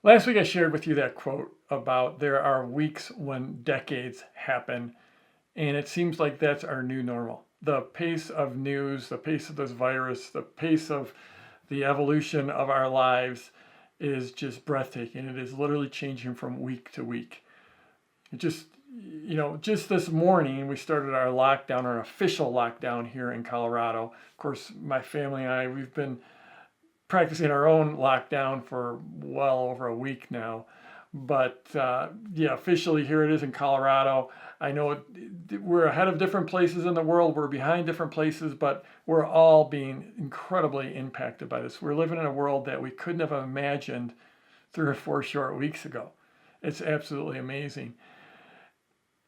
Last week I shared with you that quote about there are weeks when decades happen, and it seems like that's our new normal. The pace of news, the pace of this virus, the pace of the evolution of our lives is just breathtaking. It is literally changing from week to week. It just this morning we started our lockdown, our official lockdown here in Colorado. Of course, my family and I, we've been practicing our own lockdown for well over a week now. But yeah, officially here it is in Colorado. I know we're ahead of different places in the world. We're behind different places, but we're all being incredibly impacted by this. We're living in a world that we couldn't have imagined 3 or 4 short weeks ago. It's absolutely amazing.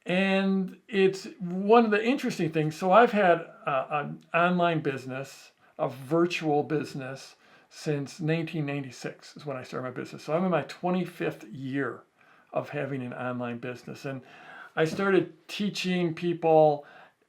And it's one of the interesting things. So I've had an online business, a virtual business, since 1996 is when I started my business. So I'm in my 25th year of having an online business. And I started teaching people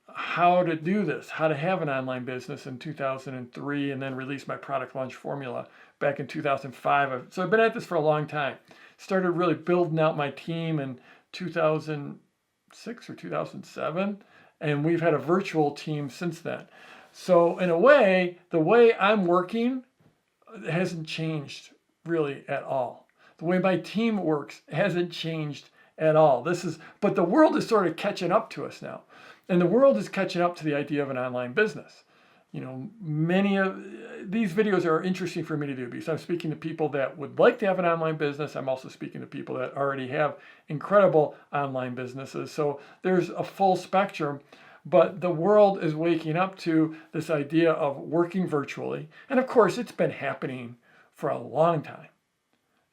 how to do this, how to have an online business in 2003, and then released my product launch formula back in 2005. So I've been at this for a long time. Started really building out my team in 2006 or 2007, and we've had a virtual team since then. So in a way, the way I'm working hasn't changed really at all. The way my team works hasn't changed at all. But the world is sort of catching up to us now. And the world is catching up to the idea of an online business. Many of these videos are interesting for me to do because I'm speaking to people that would like to have an online business. I'm also speaking to people that already have incredible online businesses. So there's a full spectrum. But the world is waking up to this idea of working virtually. And of course, it's been happening for a long time.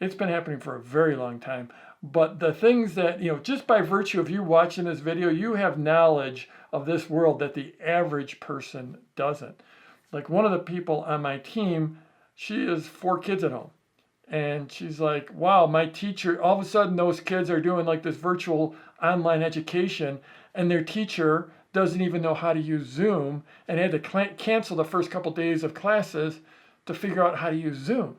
It's been happening for a very long time. But the things that, just by virtue of you watching this video, you have knowledge of this world that the average person doesn't. Like one of the people on my team, she has 4 kids at home. And she's like, wow, my teacher, all of a sudden those kids are doing like this virtual online education, and their teacher doesn't even know how to use Zoom and had to cancel the first couple days of classes to figure out how to use Zoom.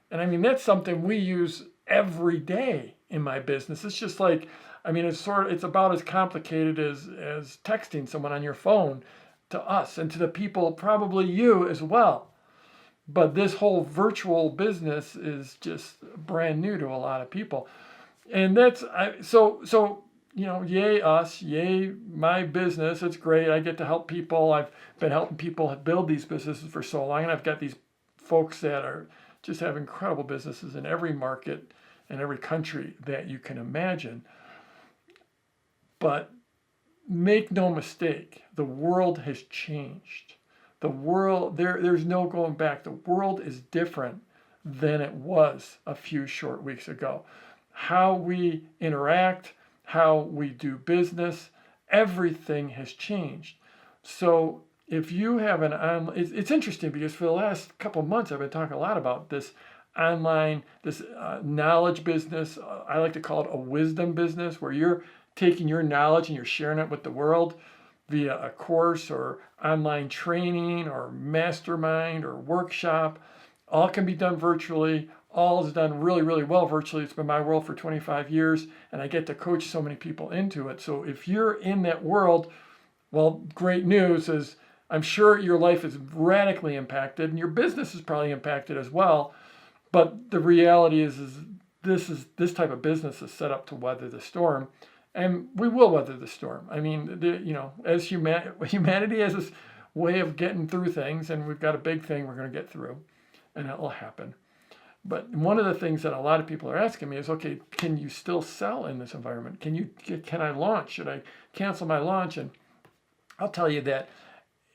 And I mean, that's something we use every day in my business. It's just like, it's about as complicated as texting someone on your phone to us and to the people, probably you as well. But this whole virtual business is just brand new to a lot of people. And yay us, yay my business. It's great. I get to help people. I've been helping people build these businesses for so long. And I've got these folks that just have incredible businesses in every market and every country that you can imagine. But make no mistake, the world has changed. The world, there's no going back. The world is different than it was a few short weeks ago. How we interact, how we do business, everything has changed. So if you have it's interesting because for the last couple of months, I've been talking a lot about this online, this knowledge business. I like to call it a wisdom business, where you're taking your knowledge and you're sharing it with the world via a course or online training or mastermind or workshop. All can be done virtually. All is done really, really well virtually. It's been my world for 25 years, and I get to coach so many people into it. So if you're in that world, well, great news is I'm sure your life is radically impacted, and your business is probably impacted as well. But the reality is this type of business is set up to weather the storm, and we will weather the storm. I mean, as humanity has this way of getting through things, and we've got a big thing we're going to get through, and it will happen. But one of the things that a lot of people are asking me is, okay, can you still sell in this environment? Can I launch? Should I cancel my launch? And I'll tell you that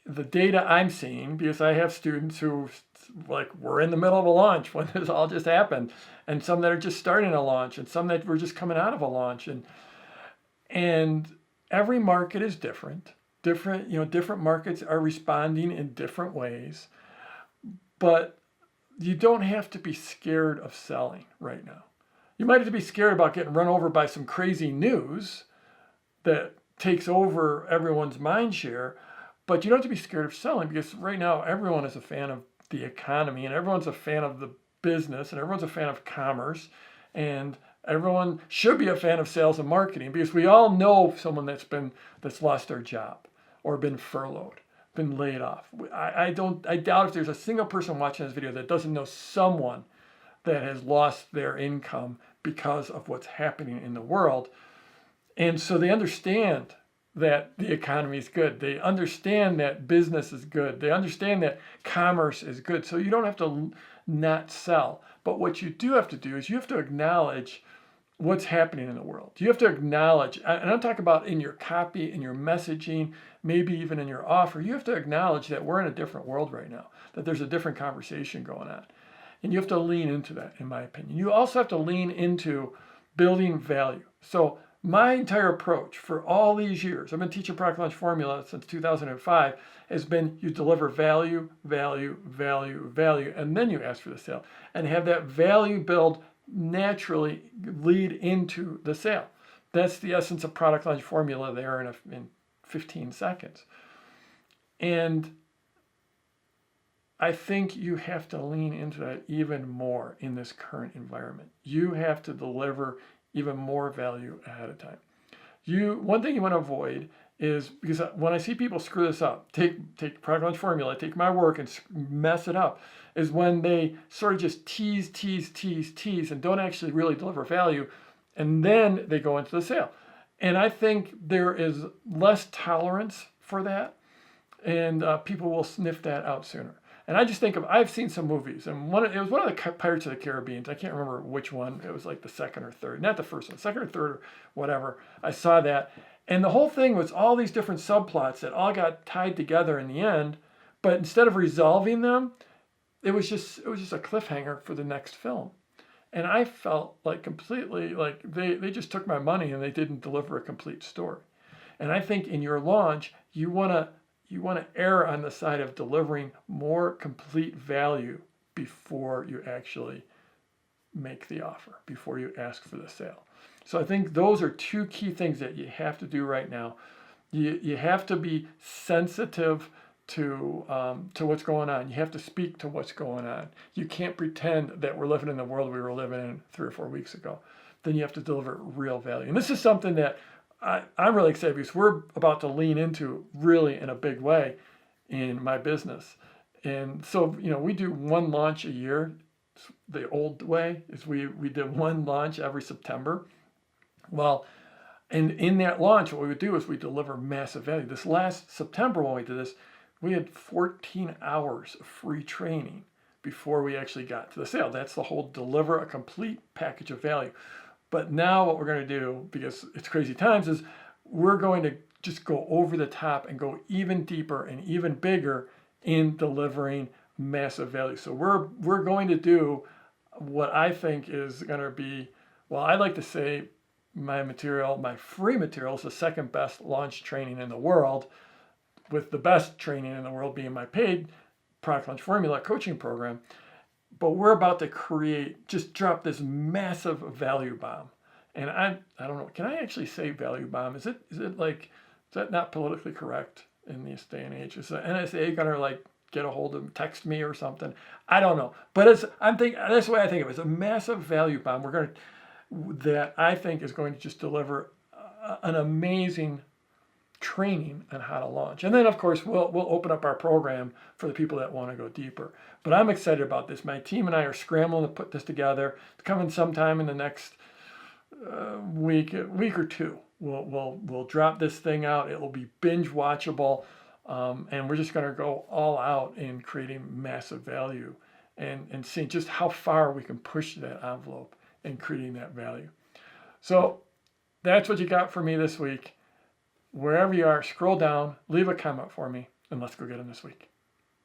the data I'm seeing, because I have students who were in the middle of a launch when this all just happened, and some that are just starting a launch, and some that were just coming out of a launch, and every market is different. Different markets are responding in different ways, but you don't have to be scared of selling right now. You might have to be scared about getting run over by some crazy news that takes over everyone's mind share, but you don't have to be scared of selling, because right now everyone is a fan of the economy, and everyone's a fan of the business, and everyone's a fan of commerce, And everyone should be a fan of sales and marketing because we all know someone that's lost their job or been furloughed, been laid off. I doubt if there's a single person watching this video that doesn't know someone that has lost their income because of what's happening in the world. And so they understand that the economy is good. They understand that business is good. They understand that commerce is good. So you don't have to not sell. But what you do have to do is you have to acknowledge what's happening in the world. You have to acknowledge, and I'm talking about in your copy, in your messaging, maybe even in your offer, you have to acknowledge that we're in a different world right now, that there's a different conversation going on. And you have to lean into that, in my opinion. You also have to lean into building value. So my entire approach for all these years, I've been teaching Product Launch Formula since 2005, has been you deliver value, value, value, value, and then you ask for the sale. And have that value build naturally lead into the sale. That's the essence of Product Launch Formula there in 15 seconds. And I think you have to lean into that even more in this current environment. You have to deliver even more value ahead of time. One thing you want to avoid is, because when I see people screw this up, take Product Launch Formula, take my work and mess it up, is when they sort of just tease and don't actually really deliver value, and then they go into the sale. And I think there is less tolerance for that, and people will sniff that out sooner. And I just think I've seen some movies, and it was one of the Pirates of the Caribbean. I can't remember which one. It was like the second or third, not the first one, second or third or whatever. I saw that. And the whole thing was all these different subplots that all got tied together in the end. But instead of resolving them, it was just a cliffhanger for the next film. And I felt like completely like they just took my money and they didn't deliver a complete story. And I think in your launch, you want to err on the side of delivering more complete value before you actually make the offer, before you ask for the sale. So I think those are two key things that you have to do right now. You have to be sensitive to what's going on. You have to speak to what's going on. You can't pretend that we're living in the world we were living in 3 or 4 weeks ago. Then you have to deliver real value. And this is something that I'm really excited because we're about to lean into really in a big way in my business. And so, we do one launch a year. The old way is we did one launch every September. Well, and in that launch, what we would do is we deliver massive value. This last September when we did this, we had 14 hours of free training before we actually got to the sale. That's the whole deliver a complete package of value. But now what we're going to do, because it's crazy times, is we're going to just go over the top and go even deeper and even bigger in delivering massive value. So we're going to do what I think is going to be, well, I like to say my free material is the second best launch training in the world, with the best training in the world being my paid Product Launch Formula coaching program. But we're about to drop this massive value bomb. And I don't know, can I actually say value bomb? Is that not politically correct in this day and age? Is the NSA gonna get a hold of text me or something? I don't know. But that's the way I think of it. It's a massive value bomb. That I think is going to just deliver an amazing training on how to launch. And then of course we'll open up our program for the people that want to go deeper. But I'm excited about this. My team and I are scrambling to put this together. It's coming sometime in the next week or two. We'll drop this thing out. It will be binge watchable, and we're just going to go all out in creating massive value and seeing just how far we can push that envelope and creating that value. So that's what you got for me this week. Wherever you are, scroll down, leave a comment for me, and let's go get them this week.